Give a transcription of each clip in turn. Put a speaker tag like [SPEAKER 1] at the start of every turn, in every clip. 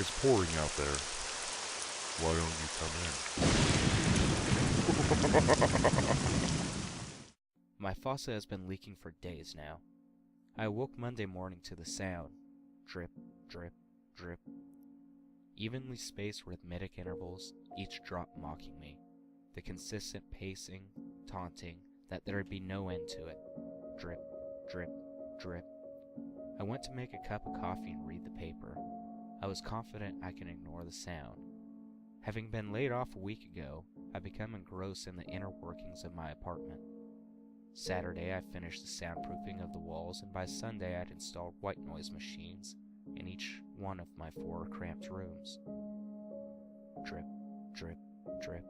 [SPEAKER 1] It's pouring out there. Why don't you come in?
[SPEAKER 2] My faucet has been leaking for days now. I awoke Monday morning to the sound. Drip, drip, drip. Evenly spaced rhythmic intervals, each drop mocking me. The consistent pacing, taunting, that there would be no end to it. Drip, drip, drip. I went to make a cup of coffee and read the paper. I was confident I could ignore the sound. Having been laid off a week ago, I became engrossed in the inner workings of my apartment. Saturday, I finished the soundproofing of the walls, and by Sunday, I'd installed white noise machines in each one of my 4 cramped rooms. Drip, drip, drip.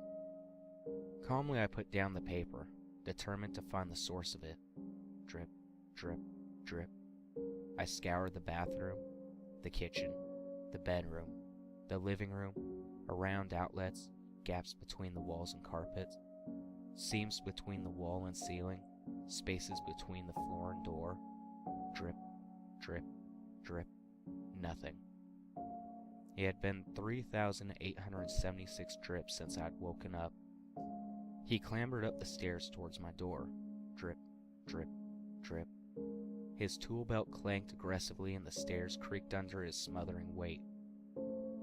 [SPEAKER 2] Calmly, I put down the paper, determined to find the source of it. Drip, drip, drip. I scoured the bathroom, the kitchen, the bedroom, the living room, around outlets, gaps between the walls and carpet, seams between the wall and ceiling, spaces between the floor and door. Drip, drip, drip. Nothing. It had been 3,876 drips since I'd woken up. He clambered up the stairs towards my door. Drip, drip, drip. His tool belt clanked aggressively and the stairs creaked under his smothering weight.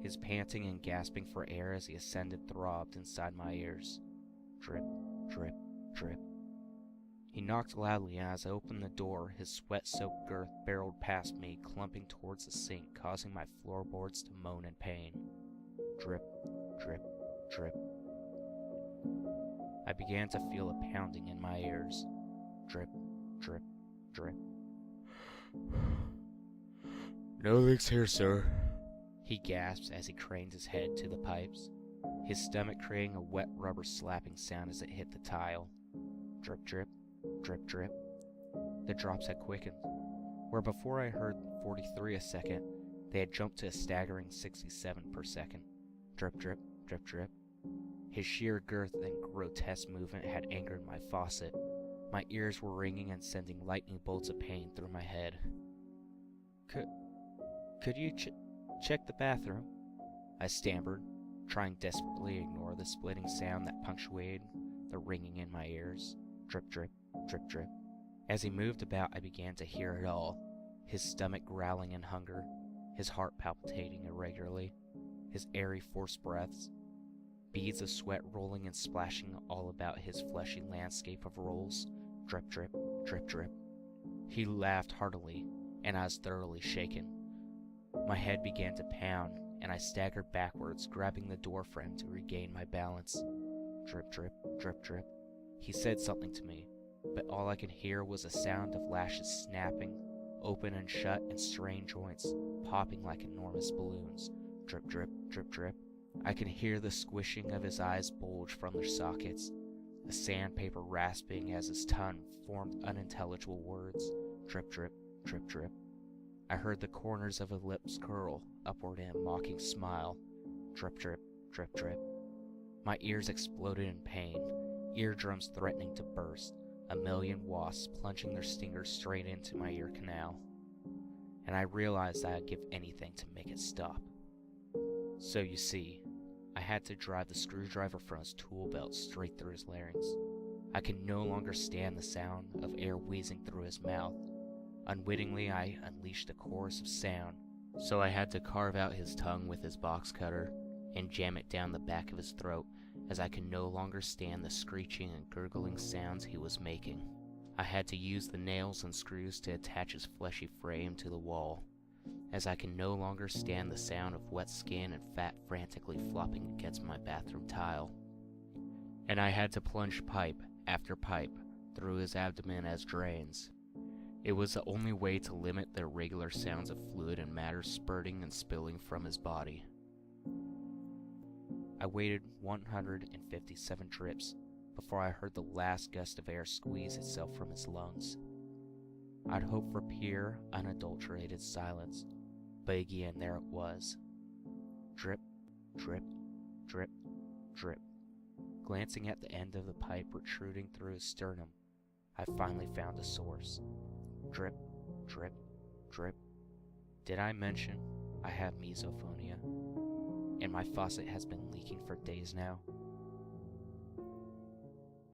[SPEAKER 2] His panting and gasping for air as he ascended throbbed inside my ears. Drip, drip, drip. He knocked loudly, and as I opened the door, his sweat-soaked girth barreled past me, clumping towards the sink, causing my floorboards to moan in pain. Drip, drip, drip. I began to feel a pounding in my ears. Drip, drip, drip.
[SPEAKER 1] No leaks here, sir.
[SPEAKER 2] He gasped as he craned his head to the pipes, his stomach creating a wet rubber slapping sound as it hit the tile. Drip, drip, drip, drip. The drops had quickened. Where before I heard 43 a second, they had jumped to a staggering 67 per second. Drip, drip, drip, drip. His sheer girth and grotesque movement had angered my faucet. My ears were ringing and sending lightning bolts of pain through my head. Could you check the bathroom? I stammered, trying desperately to ignore the splitting sound that punctuated the ringing in my ears. Drip, drip, drip, drip. As he moved about, I began to hear it all. His stomach growling in hunger, his heart palpitating irregularly, his airy forced breaths, beads of sweat rolling and splashing all about his fleshy landscape of rolls. Drip, drip, drip, drip. He laughed heartily, and I was thoroughly shaken. My head began to pound, and I staggered backwards, grabbing the door frame to regain my balance. Drip, drip, drip, drip. He said something to me, but all I could hear was a sound of lashes snapping, open and shut, and strained joints popping like enormous balloons. Drip, drip, drip, drip. I could hear the squishing of his eyes bulge from their sockets, the sandpaper rasping as his tongue formed unintelligible words. Drip, drip, drip, drip. I heard the corners of his lips curl upward in a mocking smile. Drip, drip, drip, drip. My ears exploded in pain, eardrums threatening to burst, a million wasps plunging their stingers straight into my ear canal. And I realized that I'd give anything to make it stop. So you see, I had to drive the screwdriver from his tool belt straight through his larynx. I could no longer stand the sound of air wheezing through his mouth. Unwittingly, I unleashed a chorus of sound, so I had to carve out his tongue with his box cutter and jam it down the back of his throat, as I could no longer stand the screeching and gurgling sounds he was making. I had to use the nails and screws to attach his fleshy frame to the wall, as I could no longer stand the sound of wet skin and fat frantically flopping against my bathroom tile. And I had to plunge pipe after pipe through his abdomen as drains. It was the only way to limit the irregular sounds of fluid and matter spurting and spilling from his body. I waited 157 drips before I heard the last gust of air squeeze itself from his lungs. I'd hoped for pure, unadulterated silence, but again there it was. Drip, drip, drip, drip. Glancing at the end of the pipe protruding through his sternum, I finally found a source. Drip, drip, drip. Did I mention I have misophonia? and my faucet has been leaking for days now.